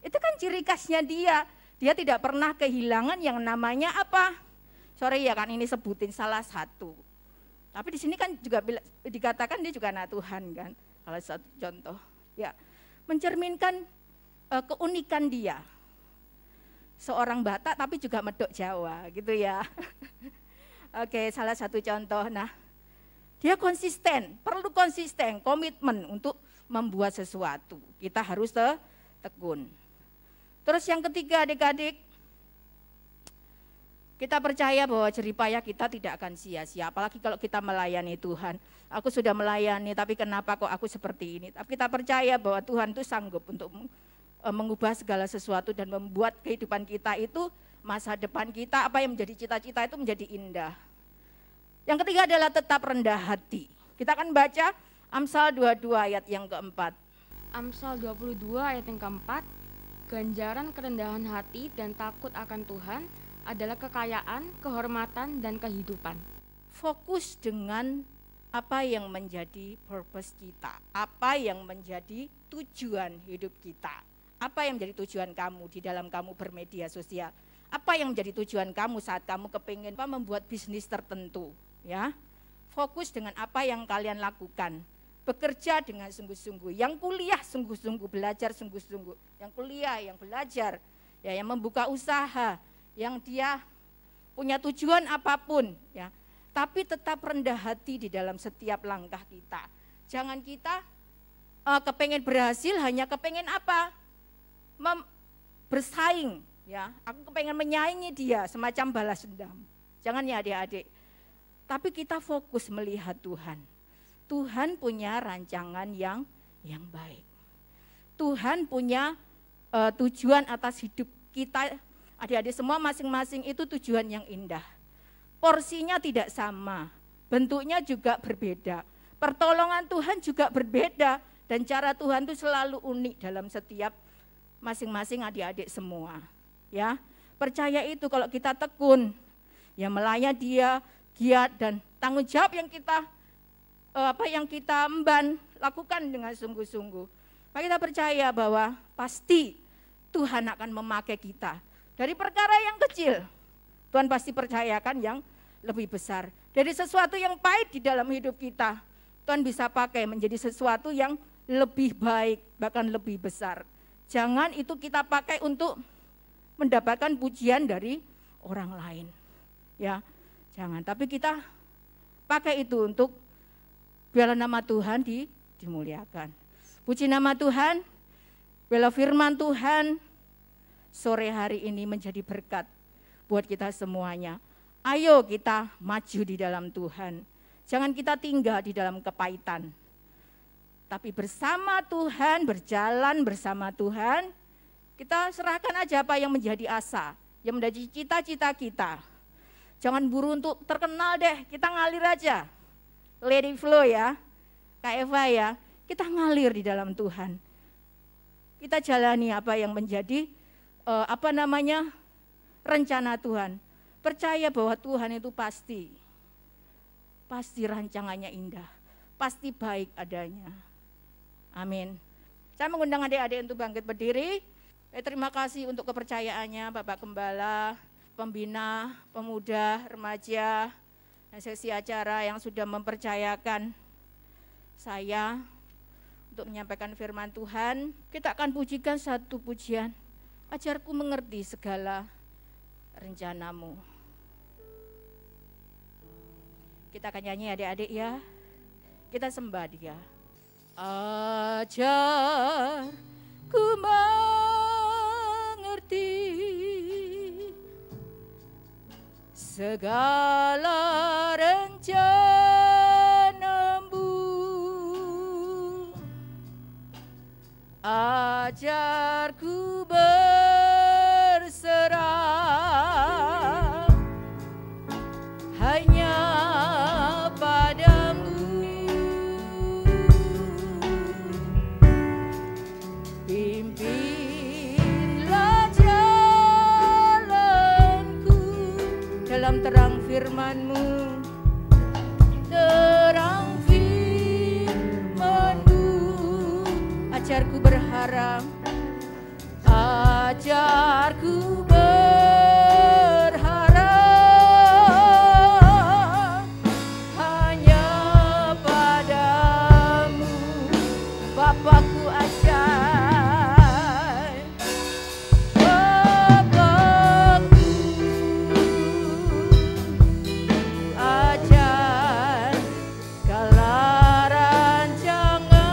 kan ciri khasnya dia. Dia tidak pernah kehilangan yang namanya apa? Sorry ya kan ini sebutin salah satu. Tapi di sini kan juga dikatakan dia juga anak Tuhan kan. Salah satu contoh. Ya, mencerminkan keunikan dia. Seorang Batak tapi juga medok Jawa gitu ya. Oke, salah satu contoh. Nah, dia konsisten, perlu konsisten, komitmen untuk membuat sesuatu. Kita harus tekun. Terus yang ketiga adik-adik, kita percaya bahwa jerih payah kita tidak akan sia-sia. Apalagi kalau kita melayani Tuhan. Aku sudah melayani tapi kenapa kok aku seperti ini. Tapi kita percaya bahwa Tuhan itu sanggup untuk mengubah segala sesuatu dan membuat kehidupan kita itu, masa depan kita, apa yang menjadi cita-cita itu menjadi indah. Yang ketiga adalah tetap rendah hati. Kita akan baca Amsal 22 ayat yang keempat. Amsal 22 ayat yang keempat. Ganjaran kerendahan hati dan takut akan Tuhan adalah kekayaan, kehormatan, dan kehidupan. Fokus dengan apa yang menjadi purpose kita, apa yang menjadi tujuan hidup kita, apa yang menjadi tujuan kamu di dalam kamu bermedia sosial, apa yang menjadi tujuan kamu saat kamu kepingin membuat bisnis tertentu, ya. Fokus dengan apa yang kalian lakukan. Bekerja dengan sungguh-sungguh, yang kuliah sungguh-sungguh, belajar sungguh-sungguh, yang kuliah, yang belajar, ya, yang membuka usaha, yang dia punya tujuan apapun, ya, tapi tetap rendah hati di dalam setiap langkah kita. Jangan kita kepengen berhasil hanya kepengen apa? Bersaing, ya. Aku kepengen menyaingi dia, semacam balas dendam. Jangan ya adik-adik. Tapi kita fokus melihat Tuhan. Tuhan punya rancangan yang baik. Tuhan punya tujuan atas hidup kita, adik-adik semua masing-masing itu tujuan yang indah. porsinya tidak sama, bentuknya juga berbeda, pertolongan Tuhan juga berbeda, dan cara Tuhan itu selalu unik dalam setiap masing-masing adik-adik semua. Ya, percaya itu kalau kita tekun, ya melayani Dia, giat dan tanggung jawab yang kita emban lakukan dengan sungguh-sungguh. Maka kita percaya bahwa pasti Tuhan akan memakai kita. Dari perkara yang kecil, Tuhan pasti percayakan yang lebih besar. Dari sesuatu yang pahit di dalam hidup kita, Tuhan bisa pakai menjadi sesuatu yang lebih baik, bahkan lebih besar. Jangan itu kita pakai untuk mendapatkan pujian dari orang lain. Ya, jangan. Tapi kita pakai itu untuk biarlah nama Tuhan dimuliakan. Puji nama Tuhan, biarlah firman Tuhan sore hari ini menjadi berkat buat kita semuanya. Ayo kita maju di dalam Tuhan. Jangan kita tinggal di dalam kepahitan. Tapi bersama Tuhan, berjalan bersama Tuhan, kita serahkan aja apa yang menjadi asa, yang menjadi cita-cita kita. Jangan buru untuk terkenal deh, kita ngalir aja. Let it flow ya, Kak Eva ya, kita ngalir di dalam Tuhan. Kita jalani apa yang menjadi rencana Tuhan. Percaya bahwa Tuhan itu pasti rancangannya indah, pasti baik adanya. Amin. Saya mengundang adik-adik untuk bangkit berdiri. Terima kasih untuk kepercayaannya Bapak Gembala, pembina, pemuda, remaja, dan sesi acara yang sudah mempercayakan saya untuk menyampaikan firman Tuhan. Kita akan pujikan satu pujian. Ajarku mengerti segala rencanamu. Kita akan nyanyi adik-adik ya. Kita sembah Dia. Ajarku mengerti segala rencanamu. Ajarku berserah hanya padamu. Pimpinlah jalanku dalam terang firman-Mu, terang firman-Mu. Ajarku berharap, ajarku berharap hanya padamu. Bapakku ajar, Bapakku ajar segala rancangan-Mu.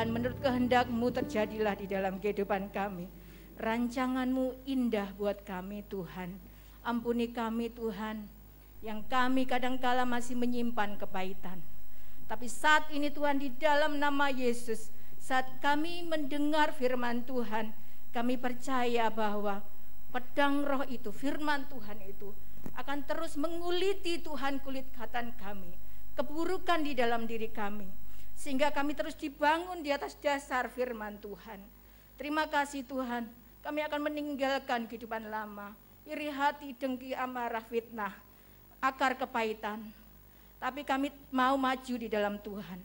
Tuhan, menurut kehendak-Mu terjadilah di dalam kehidupan kami. Rancangan-Mu indah buat kami Tuhan. Ampuni kami Tuhan, yang kami kadangkala masih menyimpan kepahitan. Tapi saat ini Tuhan, di dalam nama Yesus, saat kami mendengar firman Tuhan, kami percaya bahwa pedang roh itu, firman Tuhan itu akan terus menguliti Tuhan kulit hati kami, keburukan di dalam diri kami, sehingga kami terus dibangun di atas dasar firman Tuhan. Terima kasih Tuhan, kami akan meninggalkan kehidupan lama, iri hati, dengki, amarah, fitnah, akar kepahitan. Tapi kami mau maju di dalam Tuhan.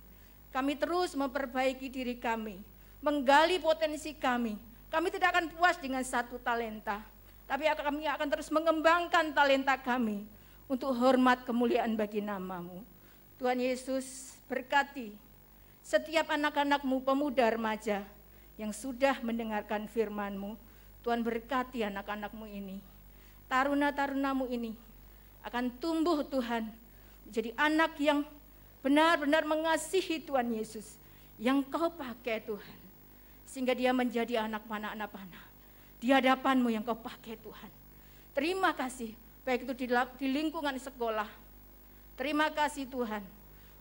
Kami terus memperbaiki diri kami, menggali potensi kami. Kami tidak akan puas dengan satu talenta, tapi kami akan terus mengembangkan talenta kami untuk hormat kemuliaan bagi nama-Mu. Tuhan Yesus, berkati setiap anak-anak-Mu, pemuda remaja yang sudah mendengarkan firman-Mu. Tuhan, berkati anak-anak-Mu ini, taruna-taruna-Mu ini akan tumbuh Tuhan, menjadi anak yang benar-benar mengasihi Tuhan Yesus, yang Kau pakai Tuhan, sehingga dia menjadi anak panah-anak di hadapan-Mu yang Kau pakai Tuhan. Terima kasih, baik itu di lingkungan sekolah. Terima kasih Tuhan,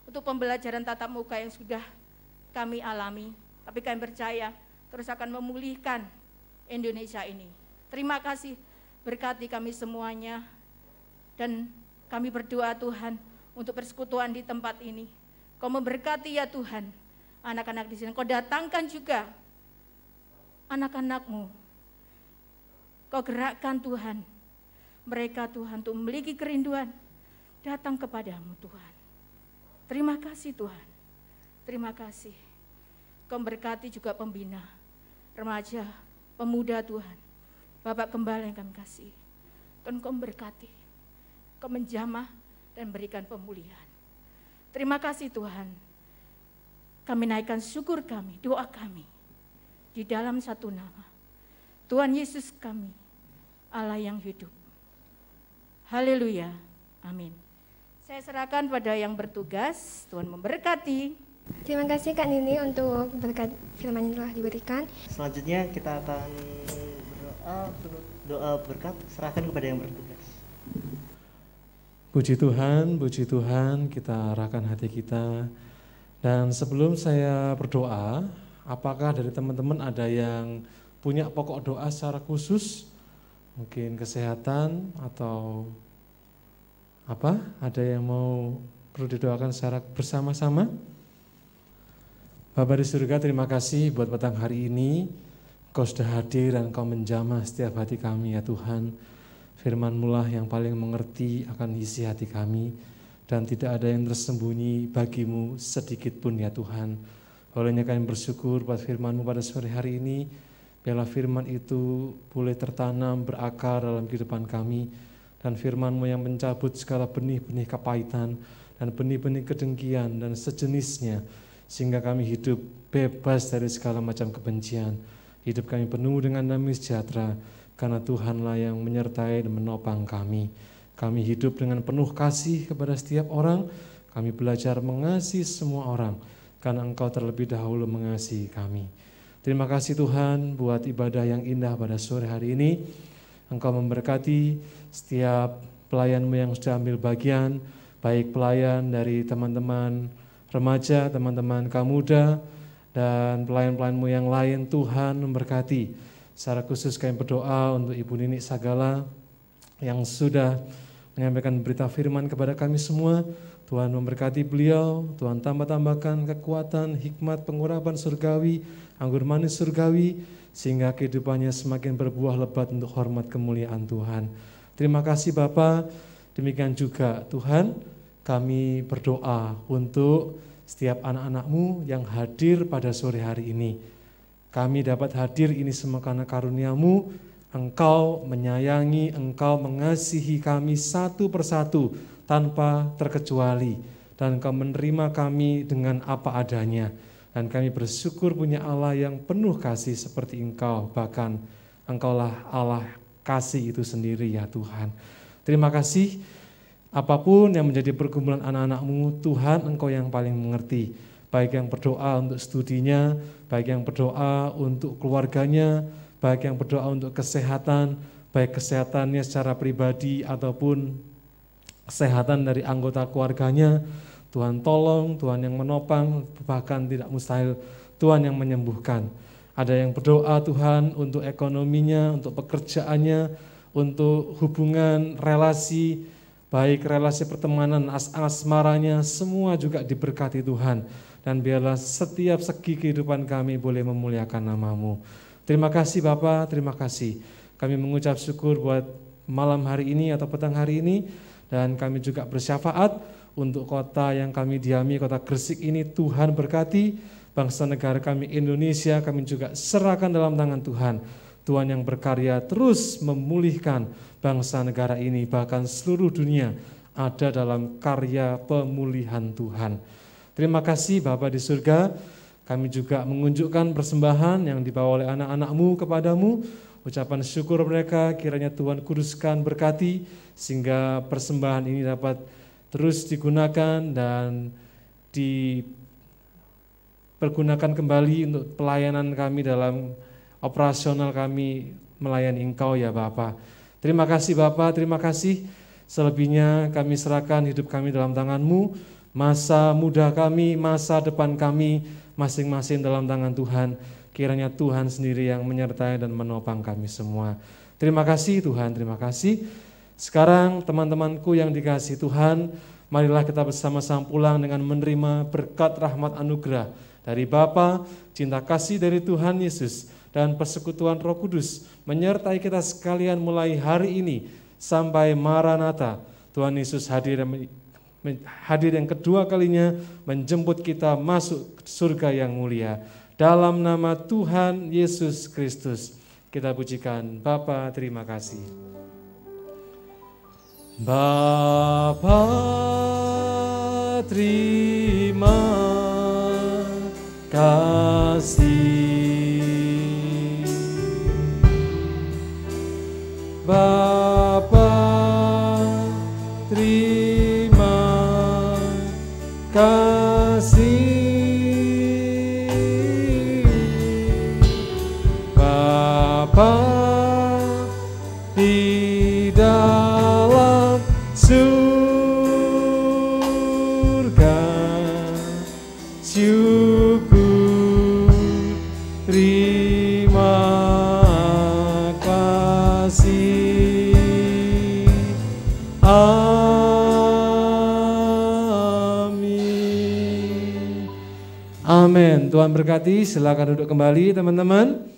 untuk pembelajaran tatap muka yang sudah kami alami, tapi kami percaya terus akan memulihkan Indonesia ini. Terima kasih, berkati kami semuanya, dan kami berdoa Tuhan untuk persekutuan di tempat ini. Kau memberkati ya Tuhan, anak-anak di sini. Kau datangkan juga anak-anak-Mu. Kau gerakkan Tuhan, mereka Tuhan untuk memiliki kerinduan datang kepadamu Tuhan. Terima kasih Tuhan, terima kasih. Kau berkati juga pembina, remaja, pemuda Tuhan, Bapak Gembala yang kami kasih. Tuhan, Kau berkati, Kau menjamah dan berikan pemulihan. Terima kasih Tuhan, kami naikkan syukur kami, doa kami, di dalam satu nama, Tuhan Yesus kami, Allah yang hidup. Haleluya, amin. Saya serahkan pada yang bertugas, Tuhan memberkati. Terima kasih Kak Nini untuk berkat firman yang telah diberikan. Selanjutnya kita akan doa berkat, serahkan kepada yang bertugas. Puji Tuhan, kita arahkan hati kita. Dan sebelum saya berdoa, apakah dari teman-teman ada yang punya pokok doa secara khusus? Mungkin kesehatan atau apa? Ada yang mau perlu didoakan secara bersama-sama? Bapa di surga, terima kasih buat petang hari ini. Kau sudah hadir dan Kau menjamah setiap hati kami ya Tuhan. Firman-Mu lah yang paling mengerti akan isi hati kami. Dan tidak ada yang tersembunyi bagimu sedikit pun ya Tuhan. Olehnya kami bersyukur buat firman-Mu pada sore hari ini. Biarlah firman itu boleh tertanam, berakar dalam kehidupan kami. Dan firman-Mu yang mencabut segala benih-benih kepahitan dan benih-benih kedengkian dan sejenisnya, sehingga kami hidup bebas dari segala macam kebencian. Hidup kami penuh dengan damai sejahtera, karena Tuhanlah yang menyertai dan menopang kami. Kami hidup dengan penuh kasih kepada setiap orang. Kami belajar mengasihi semua orang, karena Engkau terlebih dahulu mengasihi kami. Terima kasih Tuhan buat ibadah yang indah pada sore hari ini. Engkau memberkati setiap pelayan-Mu yang sudah ambil bagian, baik pelayan dari teman-teman remaja, teman-teman kaum muda, dan pelayan-pelayan-Mu yang lain. Tuhan memberkati. Secara khusus kami berdoa untuk Ibu Nini Sagala yang sudah menyampaikan berita firman kepada kami semua. Tuhan memberkati beliau, Tuhan tambah-tambahkan kekuatan, hikmat, pengurapan surgawi, anggur manis surgawi, sehingga kehidupannya semakin berbuah lebat untuk hormat kemuliaan Tuhan. Terima kasih Bapa. Demikian juga Tuhan, kami berdoa untuk setiap anak-anak-Mu yang hadir pada sore hari ini. Kami dapat hadir ini semua karena karunia-Mu. Engkau menyayangi, Engkau mengasihi kami satu persatu tanpa terkecuali. Dan Engkau menerima kami dengan apa adanya. Dan kami bersyukur punya Allah yang penuh kasih seperti Engkau. Bahkan Engkaulah Allah kasih itu sendiri ya Tuhan. Terima kasih. Apapun yang menjadi pergumulan anak-anak-Mu, Tuhan Engkau yang paling mengerti. baik yang berdoa untuk studinya, baik yang berdoa untuk keluarganya, baik yang berdoa untuk kesehatan, baik kesehatannya secara pribadi ataupun kesehatan dari anggota keluarganya. Tuhan tolong, Tuhan yang menopang, bahkan tidak mustahil Tuhan yang menyembuhkan. Ada yang berdoa Tuhan untuk ekonominya, untuk pekerjaannya, untuk hubungan relasi, baik relasi pertemanan, asmaranya, semua juga diberkati Tuhan. Dan biarlah setiap segi kehidupan kami boleh memuliakan nama-Mu. Terima kasih Bapa, terima kasih. Kami mengucap syukur buat malam hari ini atau petang hari ini. Dan kami juga bersyafaat untuk kota yang kami diami, kota Gresik ini. Tuhan berkati bangsa negara kami Indonesia, kami juga serahkan dalam tangan Tuhan. Tuhan yang berkarya terus memulihkan bangsa negara ini, bahkan seluruh dunia ada dalam karya pemulihan Tuhan. Terima kasih Bapa di surga, kami juga mengunjukkan persembahan yang dibawa oleh anak-anak-Mu kepadamu. Ucapan syukur mereka kiranya Tuhan kuduskan, berkati, sehingga persembahan ini dapat terus digunakan dan dipergunakan kembali untuk pelayanan kami dalam operasional kami melayani Engkau ya Bapa. Terima kasih Bapa, terima kasih. Selebihnya kami serahkan hidup kami dalam tangan-Mu. Masa muda kami, masa depan kami, masing-masing dalam tangan Tuhan. Kiranya Tuhan sendiri yang menyertai dan menopang kami semua. Terima kasih Tuhan, terima kasih. Sekarang teman-temanku yang dikasihi Tuhan, marilah kita bersama-sama pulang dengan menerima berkat rahmat anugerah dari Bapa, cinta kasih dari Tuhan Yesus, dan persekutuan Roh Kudus menyertai kita sekalian mulai hari ini sampai Maranatha. Tuhan Yesus hadir yang kedua kalinya menjemput kita masuk surga yang mulia. Dalam nama Tuhan Yesus Kristus kita pujikan. Bapa, terima kasih. Bapa, terima kasih. Bapa, terima kasih. Bapa di dalam surga, syukur terima kasih. Amin. Amin. Tuhan berkati. Silakan duduk kembali teman-teman.